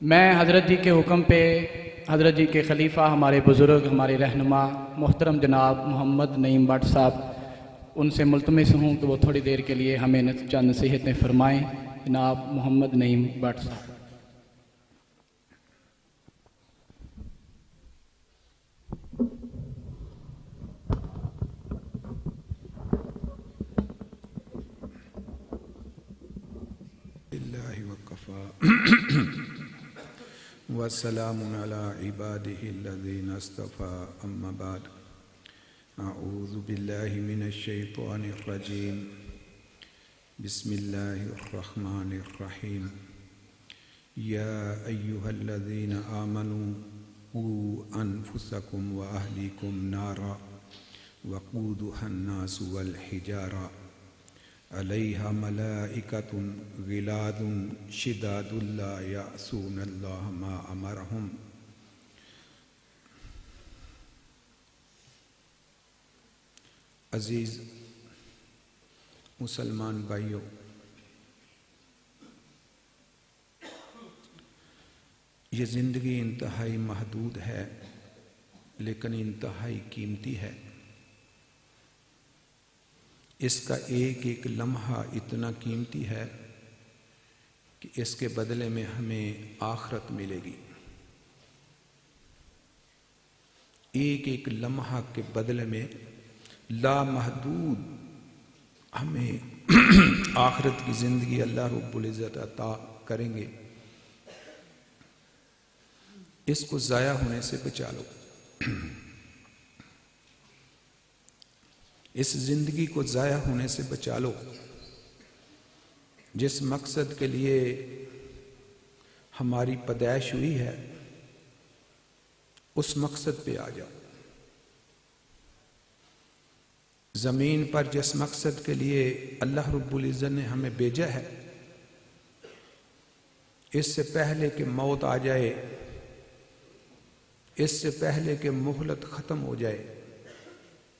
میں حضرت جی کے حکم پہ حضرت جی کے خلیفہ ہمارے بزرگ ہمارے رہنما محترم جناب محمد نعیم بٹ صاحب ان سے ملتمس ہوں کہ وہ تھوڑی دیر کے لیے ہمیں چند نصیحتیں فرمائیں۔ جناب محمد نعیم بٹ صاحب۔ وسلام علی عبادہ الذین اصطفیٰ اما بعد اعوذ باللہ من الشیطان الرجیم بسم اللہ الرحمن الرحیم یا ایہا الذین آمنوا قوا انفسکم واہلیکم نارا وقودها الناس والحجارہ علیہا ملائکۃ غلاظ شداد لا یعصون اللہ ما امرہم۔ عزیز مسلمان بھائیوں، یہ زندگی انتہائی محدود ہے لیکن انتہائی قیمتی ہے۔ اس کا ایک ایک لمحہ اتنا قیمتی ہے کہ اس کے بدلے میں ہمیں آخرت ملے گی۔ ایک ایک لمحہ کے بدلے میں لامحدود ہمیں آخرت کی زندگی اللہ رب العزت عطا کریں گے۔ اس کو ضائع ہونے سے بچا لو، اس زندگی کو ضائع ہونے سے بچا لو۔ جس مقصد کے لیے ہماری پیدائش ہوئی ہے اس مقصد پہ آ جاؤ۔ زمین پر جس مقصد کے لیے اللہ رب العزت نے ہمیں بھیجا ہے، اس سے پہلے کہ موت آ جائے، اس سے پہلے کہ مہلت ختم ہو جائے،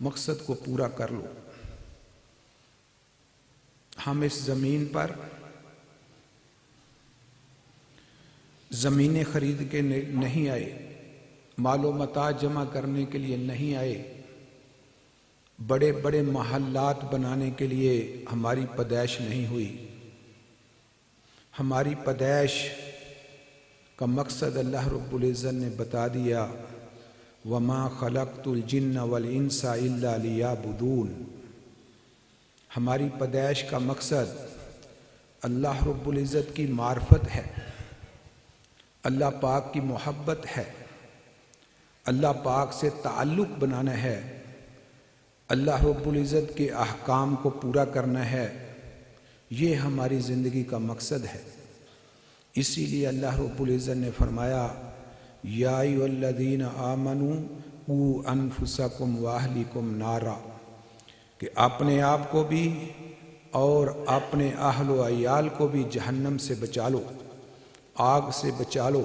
مقصد کو پورا کر لو۔ ہم اس زمین پر زمینیں خرید کے نہیں آئے، مال و متاع جمع کرنے کے لیے نہیں آئے، بڑے بڑے محلات بنانے کے لیے ہماری پیدائش نہیں ہوئی۔ ہماری پیدائش کا مقصد اللہ رب العزت نے بتا دیا، وَمَا خَلَقْتُ الْجِنَّ وَالْإِنسَ إِلَّا لِيَعْبُدُونِ۔ ہماری پیدائش کا مقصد اللہ رب العزت کی معرفت ہے، اللہ پاک کی محبت ہے، اللہ پاک سے تعلق بنانا ہے، اللہ رب العزت کے احکام کو پورا کرنا ہے۔ یہ ہماری زندگی کا مقصد ہے۔ اسی لیے اللہ رب العزت نے فرمایا، یا ایھا الذین آمنوا قوا انفسکم واہلیکم نارا، کہ اپنے آپ کو بھی اور اپنے اہل و عیال کو بھی جہنم سے بچا لو، آگ سے بچا لو۔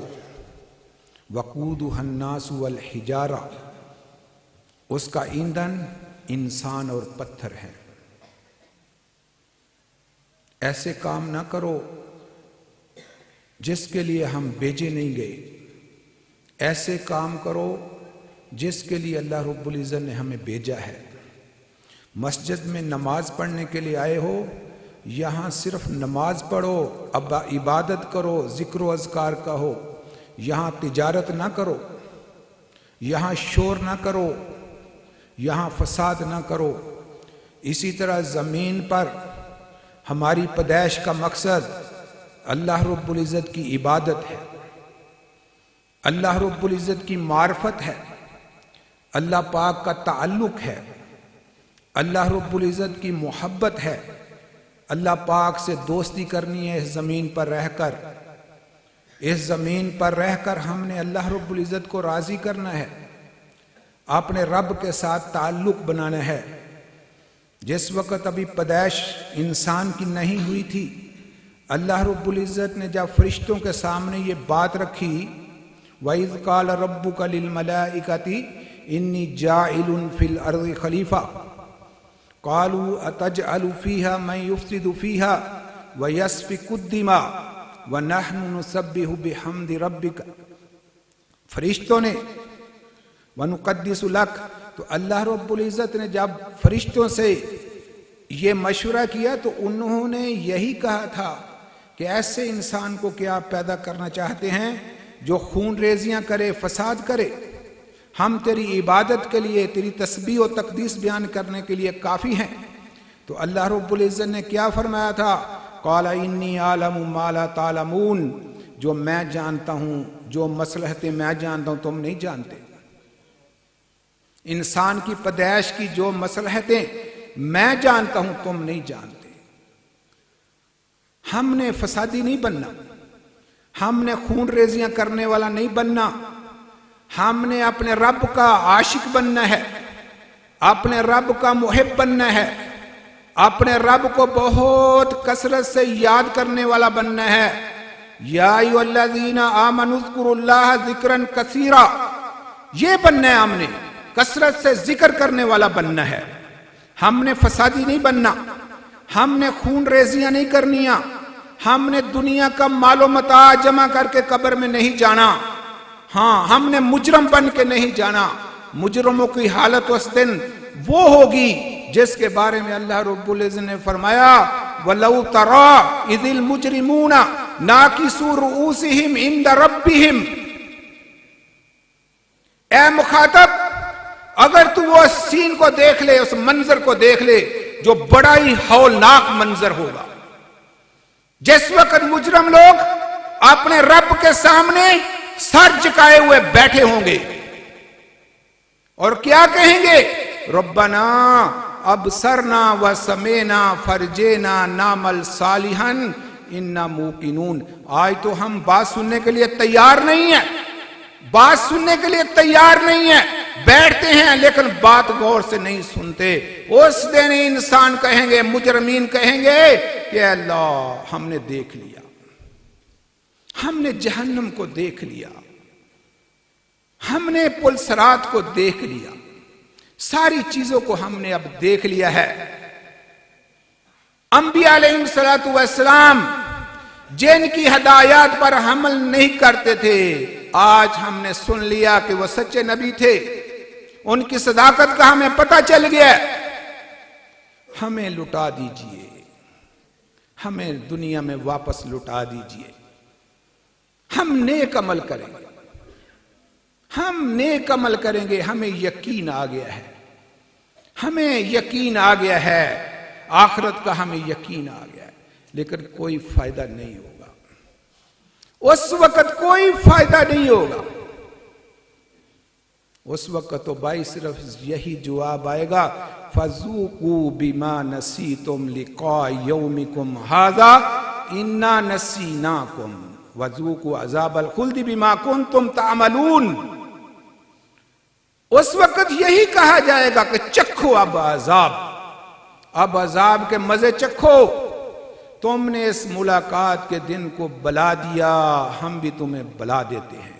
وقودها الناس والحجارہ، اس کا ایندھن انسان اور پتھر ہے۔ ایسے کام نہ کرو جس کے لیے ہم بھیجے نہیں گئے، ایسے کام کرو جس کے لیے اللہ رب العزت نے ہمیں بھیجا ہے۔ مسجد میں نماز پڑھنے کے لیے آئے ہو، یہاں صرف نماز پڑھو، عبادت کرو، ذکر و اذکار کا ہو، یہاں تجارت نہ کرو، یہاں شور نہ کرو، یہاں فساد نہ کرو۔ اسی طرح زمین پر ہماری پیدائش کا مقصد اللہ رب العزت کی عبادت ہے، اللہ رب العزت کی معرفت ہے، اللہ پاک کا تعلق ہے، اللہ رب العزت کی محبت ہے، اللہ پاک سے دوستی کرنی ہے۔ اس زمین پر رہ کر، اس زمین پر رہ کر ہم نے اللہ رب العزت کو راضی کرنا ہے، اپنے رب کے ساتھ تعلق بنانا ہے۔ جس وقت ابھی پیدائش انسان کی نہیں ہوئی تھی، اللہ رب العزت نے جب فرشتوں کے سامنے یہ بات رکھی، وَإِذْ قَالَ رَبُّكَ لِلْمَلَائِكَةِ إِنِّي جَاعِلٌ فِي الْأَرْضِ خَلِيفَةً قَالُوا أَتَجْعَلُ فِيهَا مَن يُفْسِدُ فِيهَا وَيَسْفِكُ الدِّمَاءَ वनहनु नुसब्बिहु बिहम्दि रब्बिका, फरिश्तों ने, वनुक़द्दिसु लक, तो अल्लाह रब्बुल इज़्ज़त ने जब फरिश्तों से ये मशवरा किया तो उन्होंने यही कहा था कि ऐसे इंसान को क्या आप पैदा करना चाहते हैं जो खून रेजियां करे, फसाद करे? हम तेरी इबादत के लिए, तेरी तस्बीह और तकदीस बयान करने के लिए काफ़ी हैं। तो अल्लाह रब्बुल इज़्ज़त ने क्या फरमाया था? क़ाला इन्नी आलमु मा ला तालमून, जो मैं जानता हूँ, जो मसलहतें मैं जानता हूँ तुम नहीं जानते। इंसान की पैदाइश की जो मसलहतें मैं जानता हूँ तुम नहीं जानते। हमने फसादी नहीं बनना, हमने खून रेजियां करने वाला नहीं बनना, हमने अपने रब का आशिक बनना है, अपने रब का मुहिब बनना है, अपने रब को बहुत कसरत से याद करने वाला बनना है। या अय्युहल्लज़ीना आमनु ज़्कुरुल्लाह ज़िक्रन कसीरा, ये बनना है हमने, कसरत से जिक्र करने वाला बनना है। हमने फसादी नहीं बनना, हमने खून रेजियां नहीं करनियां, हमने दुनिया का मालो मता जमा करके कब्र में नहीं जाना। हाँ, हमने मुजरम बन के नहीं जाना। मुजरमों की हालत उस दिन वो होगी जिसके बारे में अल्लाह रब्बुल इज़्ज़त ने फरमाया, वलौ तरा इज़िल मुजरिमूना नाकिसू रुऊसिहिम इंद रब्बिहिम। ए मुखातब, अगर तू वो सीन को देख ले, उस मंजर को देख ले जो बड़ा ही हौलनाक मंजर होगा, जिस वक्त मुजरम लोग अपने रब के सामने सर झुकाए हुए बैठे होंगे और क्या कहेंगे? रब्बना अबसरना व समेना फरजेना नामल सालिहन इन्ना मूकिनून। आज तो हम बात सुनने के लिए तैयार नहीं है, बात सुनने के लिए तैयार नहीं है, बैठते हैं लेकिन बात गौर से नहीं सुनते। उस दिन इंसान कहेंगे, मुजरमीन कहेंगे कि अल्लाह हमने देख लिया, हमने जहन्नम को देख लिया, हमने पुलसरात को देख लिया, सारी चीजों को हमने अब देख लिया है। अंबिया अलैहिस्सलातु वस्सलाम जिनकी हदायत पर अमल नहीं करते थे, आज हमने सुन लिया कि वह सच्चे नबी थे, उनकी सदाकत का हमें पता चल गया। हमें लुटा दीजिए, हमें दुनिया में वापस लुटा दीजिए, हम नेक अमल करेंगे, हम नेक अमल करेंगे। हमें यकीन आ गया है, हमें यकीन आ गया है, आखिरत का हमें यकीन आ गया है, लेकिन कोई फायदा नहीं होगा, उस वक्त कोई फायदा नहीं होगा। उस वक्त तो भाई सिर्फ यही जवाब आएगा, फज़ूकू बिमा नसीतुम लिक़ा यौमिकुम हाज़ा इन्ना नसीनाकुम वज़ूकू अज़ाबल खुल्द बिमा कुंतुम तामलून। उस वक्त यही कहा जाएगा कि चखो अब अज़ाब, अब अज़ाब के मजे चखो। तुमने इस मुलाकात के दिन को बला दिया, हम भी तुम्हें बला देते हैं,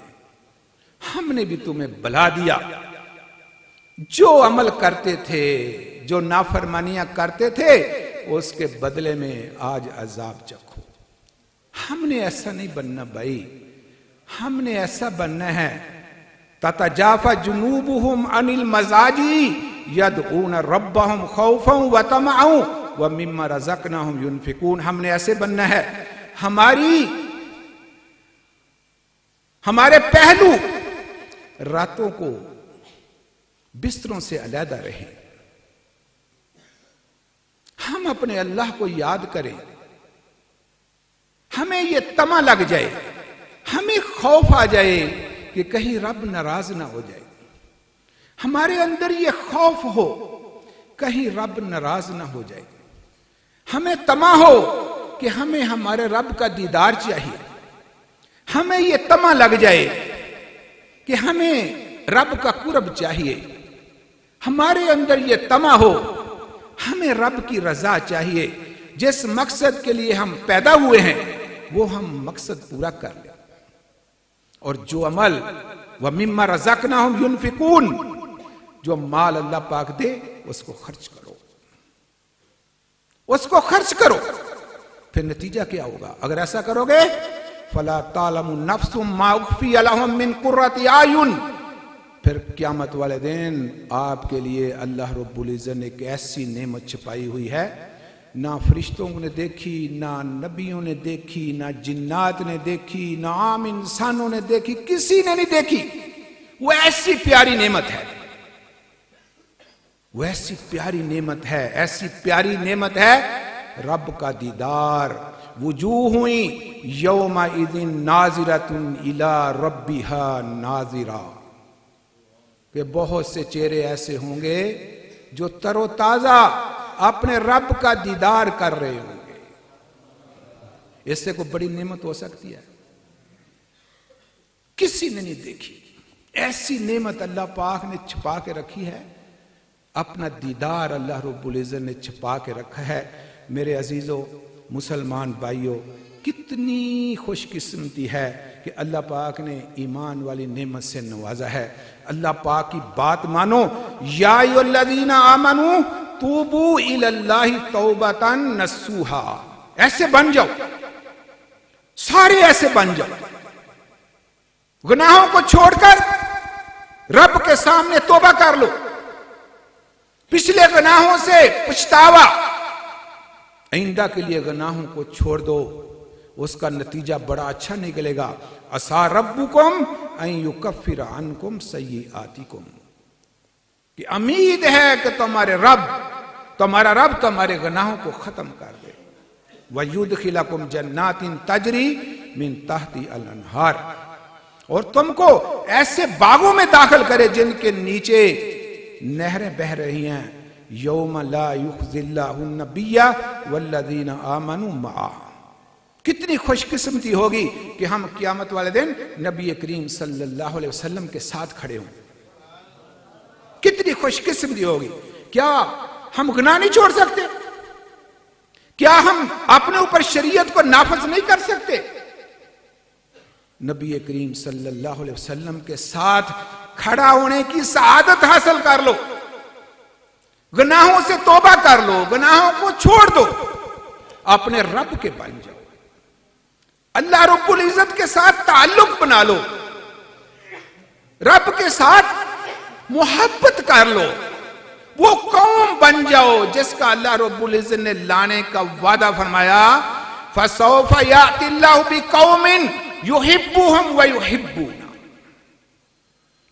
हमने भी तुम्हें बला दिया। जो अमल करते थे, जो नाफरमानियां करते थे, उसके बदले में आज अजाब चखो। हमने ऐसा नहीं बनना भाई, हमने ऐसा बनना है ततजाफा जुनूबुहुम अनिल मजाजी यदऊन रब्बहुम खौफन व तमअन व मिम्मा रज़क़नाहुम युनफिकून। हमने ऐसे बनना है, हमारे पहलू रातों को बिस्तरों से अलहदा रहे, हम अपने अल्लाह को याद करें, हमें यह तमा लग जाए, हमें खौफ आ जाए कि कहीं रब नाराज ना हो जाए, हमारे अंदर यह खौफ हो कहीं रब नाराज ना हो जाए, हमें तमा हो कि हमें हमारे रब का दीदार चाहिए, हमें यह तमा लग जाए कि हमें रब का कुर्ब चाहिए, हमारे अंदर यह तमा हो हमें रब की रजा चाहिए, जिस मकसद के लिए हम पैदा हुए हैं वो हम मकसद पूरा कर लें। और जो अमल व मिम्मा रज़क़नाहुम युनफिकून, जो माल अल्लाह पाक दे उसको खर्च करो, उसको खर्च करो। फिर नतीजा क्या होगा? अगर ऐसा करोगे फला तालमु नफ्सुम मा उख्फिय लहुम मिन कुर्रति आयुन। फिर क़यामत वाले दिन आपके लिए अल्लाह रब्बुल इज़्ज़त ने एक ऐसी नेमत छिपाई हुई है, ना फरिश्तों ने देखी, ना नबियों ने देखी, ना जिन्नात ने देखी, ना आम इंसानों ने देखी, किसी ने नहीं देखी। वो ऐसी प्यारी नेमत है, वो ऐसी प्यारी नेमत है, ऐसी प्यारी नेमत है रब का दीदार। वुजूहुई यौमा इज़िन नाज़िरतुन इला रब्बिहा नाज़िरा, कि बहुत से चेहरे ऐसे होंगे जो तरोताजा अपने रब का दीदार कर रहे होंगे। इससे कोई बड़ी नेमत हो सकती है? किसी ने नहीं देखी। ऐसी नेमत अल्लाह पाक ने छिपा के रखी है, अपना दीदार अल्लाह रब्बुल इज़्ज़त ने छिपा के रखा है। मेरे अजीजों, मुसलमान भाइयों, कितनी खुशकिस्मती है कि अल्लाह पाक ने ईमान वाली नेमत से नवाजा है। अल्लाह पाक की बात मानो। या अय्युहल्लज़ीना आमनू तूबू इलल्लाहि तौबतन नसूहा, ऐसे बन जाओ, सारे ऐसे बन जाओ, गुनाहों को छोड़कर रब के सामने तौबा कर लो, पिछले गुनाहों से पछतावा, आइंदा के लिए गुनाहों को छोड़ दो, उसका नतीजा बड़ा अच्छा निकलेगा। असा रब्बुकुम अन युकफ्फिर अन्कुम सय्यिआतिकुम, कि उम्मीद है कि तुम्हारा रब तुम्हारे गुनाहों को खत्म कर दे। वयुदखिलकुम जन्नातिन तजरी मिन तहती अल अनहार, और तुमको ऐसे बागों में दाखिल करे जिनके नीचे नहरें बह रही हैं। यौम ला युखज़िल्लाहु नबिय्या वल्लज़ीना आमनू मआ। कितनी खुशकिस्मती होगी कि हम क़यामत वाले दिन नबी करीम सल्लल्लाहु अलैहि वसल्लम के साथ खड़े हों। कितनी खुशकिस्मती होगी। क्या हम गुनाह नहीं छोड़ सकते? क्या हम अपने ऊपर शरीयत को नाफिज नहीं कर सकते? नबी करीम सल्लल्लाहु अलैहि वसल्लम के साथ खड़ा होने की सआदत हासिल कर लो, गुनाहों से तौबा कर लो, गुनाहों को छोड़ दो, अपने रब के बन जाओ, अल्लाह रब्बुल इज़्ज़त के साथ ताल्लुक बना लो, रब के साथ मोहब्बत कर लो, वो कौम बन जाओ जिसका अल्लाह रब्बुल इज़्ज़त ने लाने का वादा फरमाया। फसौफा यातिल्लाहु बिकौमिन युहिब्बुहुम व युहिब्बूना,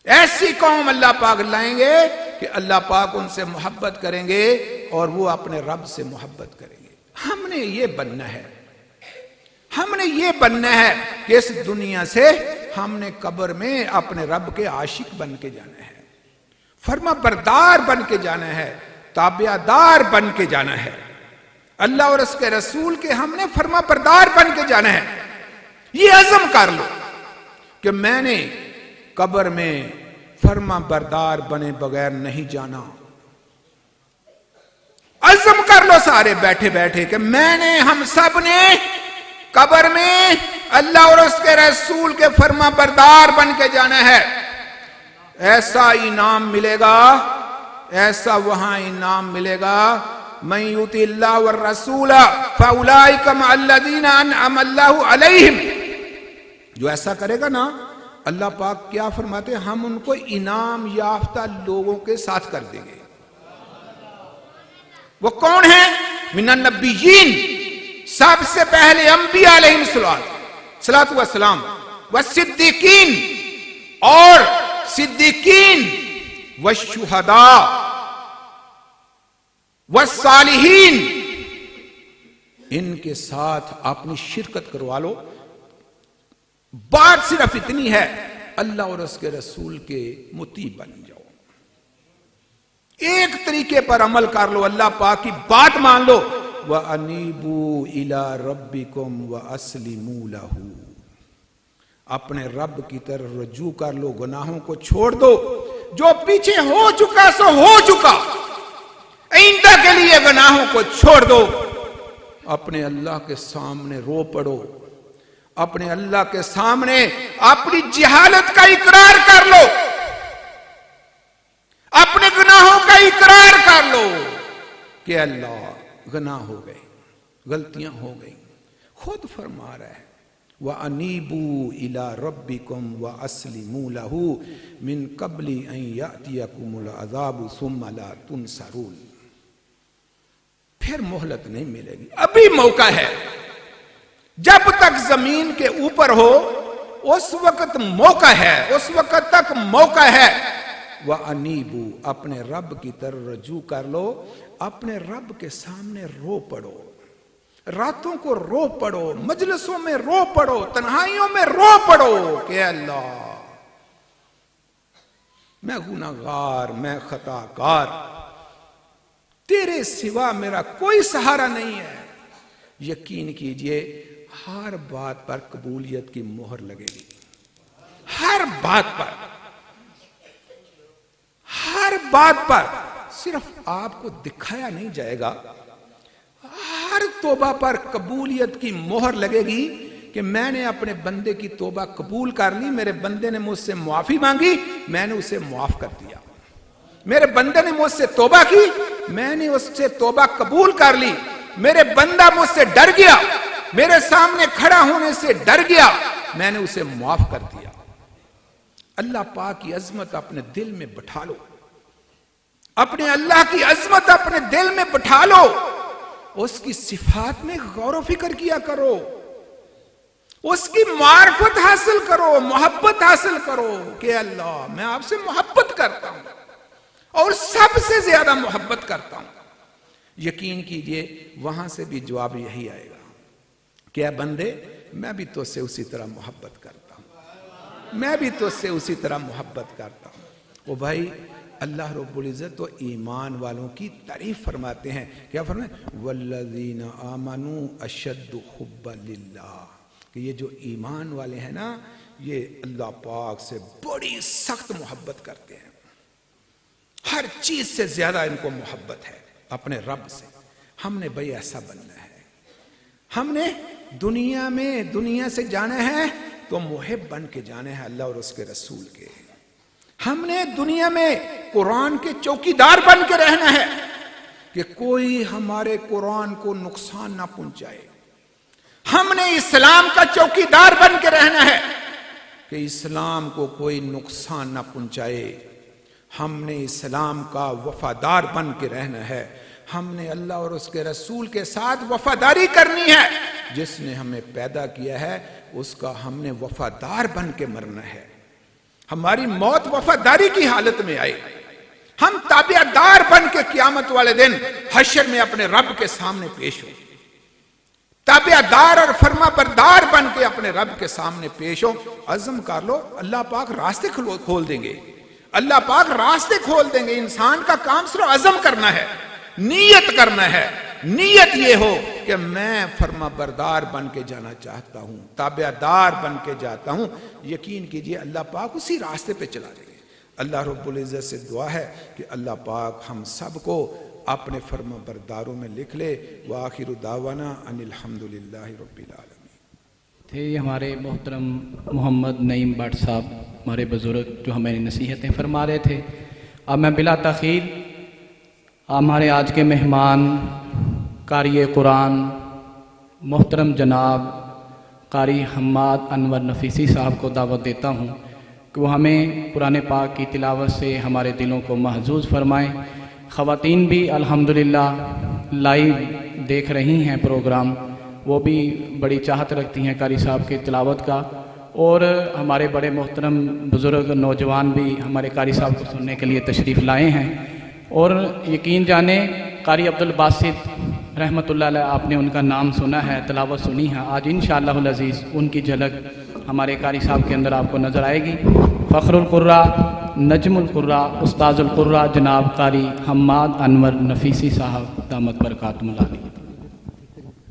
ऐसी कौम अल्लाह पाक लाएंगे कि अल्लाह पाक उनसे मोहब्बत करेंगे और वो अपने रब से मोहब्बत करेंगे। हमने ये बनना है, हमने ये बनना है कि इस दुनिया से हमने कब्र में अपने रब के आशिक बन के जाना है, फर्मा बरदार बन के जाना है, ताबियादार बन के जाना है, अल्लाह और उसके रसूल के हमने फर्मा बरदार बन के जाना है। ये अज़म कर लो कि मैंने कब्र में फर्मा बरदार बने बगैर नहीं जाना। अज़म कर लो सारे बैठे बैठे कि मैंने, हम सब ने कब्र में अल्लाह और उसके रसूल के फर्मा बरदार बन के जाना है। ऐसा इनाम मिलेगा, ऐसा वहां इनाम मिलेगा। मन युतिल्लाह व रसूला फउलाइका मअल्लज़ीना अनअम अल्लाहु अलैहिम, जो ऐसा करेगा ना, अल्लाह पाक क्या फरमाते हैं, हम उनको इनाम याफ्ता लोगों के साथ कर देंगे। वो कौन है? मिनन नबिय्यीन, सबसे पहले अंबिया अलैहिस्सलातु वस्सलाम, व सिद्दीकीन, और सिद्दीकीन, व शुहदा, व सालिहीन, इनके साथ अपनी शिरकत करवा लो। बात सिर्फ इतनी है, अल्लाह और उसके रसूल के मुती बन जाओ, एक तरीके पर अमल कर लो, अल्लाह पाक की बात मान लो। व अनीबू इला रब्बिकुम व अस्लिमू लहू, अपने रब की तरफ रजू कर लो, गुनाहों को छोड़ दो, जो पीछे हो चुका सो हो चुका, आइंदा के लिए गुनाहों को छोड़ दो, अपने अल्लाह के सामने रो पड़ो, अपने अल्लाह के सामने अपनी जिहालत का इकरार कर लो, अपने गुनाहों का इकरार कर लो कि अल्लाह गुनाह हो गए, गलतियां हो गई। खुद फरमा रहा है, व अनीबू इला रब्बिकुम व अस्लिमू लहू मिन कबली अन यातियकुमुल अज़ाबु सुम्मा ला तुनसरून। फिर मोहलत नहीं मिलेगी, अभी मौका है। जब तक जमीन के ऊपर हो उस वक्त मौका है, उस वक्त तक मौका है। व अनीबू, अपने रब की तरफ रजू कर लो, अपने रब के सामने रो पड़ो, रातों को रो पड़ो, मजलिसों में रो पड़ो, तन्हाइयों में रो पड़ो कि अल्लाह मैं गुनाहगार, मैं खताकार, तेरे सिवा मेरा कोई सहारा नहीं है। यकीन कीजिए हर बात पर कबूलियत की मोहर लगेगी, हर बात पर, हर बात पर। सिर्फ आपको दिखाया नहीं जाएगा, हर तौबा पर कबूलियत की मोहर लगेगी कि मैंने अपने बंदे की तौबा कबूल कर ली, मेरे बंदे ने मुझसे मुआफी मांगी, मैंने उसे मुआफ कर दिया। मेरे बंदे ने मुझसे तौबा की, मैंने उससे तौबा कबूल कर ली। मेरे बंदा मुझसे डर गया, मेरे सामने खड़ा होने से डर गया, मैंने उसे मुआफ कर दिया। अल्लाह पाक की अजमत अपने दिल में बिठा लो, अपने अल्लाह की अजमत अपने दिल में बिठा लो, उसकी सिफात में गौर फिक्र किया करो, उसकी मार्फत हासिल करो, मोहब्बत हासिल करो कि अल्लाह मैं आपसे मोहब्बत करता हूं और सबसे ज्यादा मोहब्बत करता हूं। यकीन कीजिए वहां से भी जवाब यही आएगा, क्या बंदे मैं भी तुझसे उसी तरह मोहब्बत करता हूं, मैं भी तुझसे उसी तरह मोहब्बत करता हूं। ओ भाई, अल्लाह रब्बुल इज़्ज़त तो ईमान वालों की तारीफ फरमाते हैं। क्या फरमाए? वल्लज़ीना आमनू अशद्दु हुब्बन लिल्लाह, कि ये जो ईमान वाले हैं ना, ये अल्लाह पाक से बड़ी सख्त मोहब्बत करते हैं, हर चीज से ज्यादा इनको मोहब्बत है अपने रब से। हमने भाई ऐसा बनना है, हमने दुनिया में दुनिया से जाना है तो मुहिब बन के जाना है अल्लाह और उसके रसूल के। हमने दुनिया में कुरान के चौकीदार बन के रहना है कि कोई हमारे कुरान को नुकसान ना पहुंचाए। हमने इस्लाम का चौकीदार बन के रहना है कि इस्लाम को कोई नुकसान ना पहुंचाए। हमने इस्लाम का वफादार बन के रहना है। हमने अल्लाह और उसके रसूल के साथ वफादारी करनी है। जिसने हमें पैदा किया है उसका हमने वफादार बन के मरना है। हमारी मौत वफादारी की हालत में आए, हम ताबियादार बन के क़यामत वाले दिन हश्र में अपने रब के सामने पेश हो, ताबियादार और फर्माबरदार बन के अपने रब के सामने पेश हो। अज़म कर लो, अल्लाह पाक रास्ते खोल देंगे, अल्लाह पाक रास्ते खोल देंगे। इंसान का काम सिर्फ अज़म करना है, नीयत करना है। नीयत ये हो कि मैं फर्माबरदार बन के जाना चाहता हूं, ताबियादार बन के जाता हूं। यकीन कीजिए अल्लाह पाक उसी रास्ते पे चला देंगे। अल्लाह रब्बुल इज़्ज़त से दुआ है कि अल्लाह पाक हम सबको अपने फर्माबरदारों में लिख ले। व आखिरु दावाना अनिल हम्दुलिल्लाहि रब्बिल आलमीन। थे ये हमारे मोहतरम मोहम्मद नईम भट्ट साहब, हमारे बुजुर्ग, जो हमें नसीहतें फरमा रहे थे। अब मैं बिला तख़ीर हमारे आज के मेहमान कारी कुरान मोहतरम जनाब कारी हम्माद अनवर नफीसी साहब को दावत देता हूँ कि वो हमें कुरान पाक की तिलावत से हमारे दिलों को महजूज फरमाएँ। ख़वातीन भी अल्हम्दुलिल्लाह लाइव देख रही हैं प्रोग्राम, वो भी बड़ी चाहत रखती हैं कारी साहब की तिलावत का। और हमारे बड़े मोहतरम बुज़ुर्ग नौजवान भी हमारे कारी साहब को सुनने के लिए तशरीफ़ लाए हैं। और यकीन जाने कारी अब्दुल बासित रहमतुल्लाह अलैह, आपने उनका नाम सुना है, तिलावत सुनी है। आज इंशाअल्लाहुल अज़ीज़ उनकी झलक हमारे कारी साहब के अंदर आपको नज़र आएगी। फ़ख्रुल कुर्रा, नजमुल कुर्रा, उस्ताजुल कुर्रा जनाब कारी हम्माद अनवर नफीसी साहब दामत बरकातुहुल आलिया।